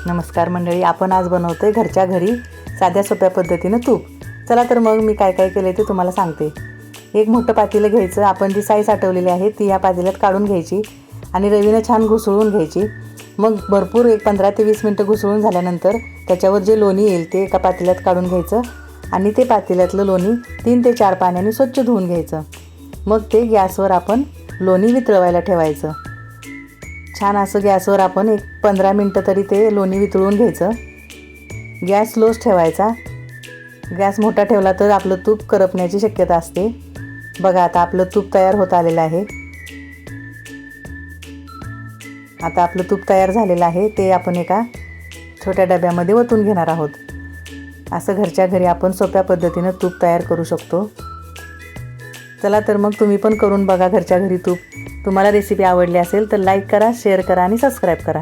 नमस्कार मंडळी, आपण आज बनवतोय घरच्या घरी साध्या सोप्या पद्धतीनं तूप. चला तर मग मी काय काय केलं ते तुम्हाला सांगते. एक मोठं पातेलं घ्यायचं. आपण जी साई साठवलेली आहे ती या पातेल्यात काढून घ्यायची आणि रवीनं छान घुसळून घ्यायची. मग भरपूर एक 15 ते 20 मिनटं घुसळून झाल्यानंतर त्याच्यावर जे लोणी येईल ते एका पातेल्यात काढून घ्यायचं आणि ते पातेल्यातलं लोणी 3 ते 4 पाण्याने स्वच्छ धुवून घ्यायचं. मग ते गॅसवर आपण लोणी वितळवायला ठेवायचं. छान असं गॅसवर आपण एक 15 मिनटं तरी ते लोणी वितळून घ्यायचं. गॅस स्लोच ठेवायचा. गॅस मोठा ठेवला तर आपलं तूप करपण्याची शक्यता असते. बघा आता आपलं तूप तयार होत आलेलं आहे. आता आपलं तूप तयार झालेलं आहे. ते आपण एका छोट्या डब्यामध्ये ओतून घेणार आहोत. असं घरच्या घरी आपण सोप्या पद्धतीनं तूप तयार करू शकतो. चला तर मग तुम्ही पण करून बघा घरच्या घरी तूप. तुम्हाला रेसिपी आवडली असेल तर लाईक करा, शेअर करा आणि सबस्क्राईब करा.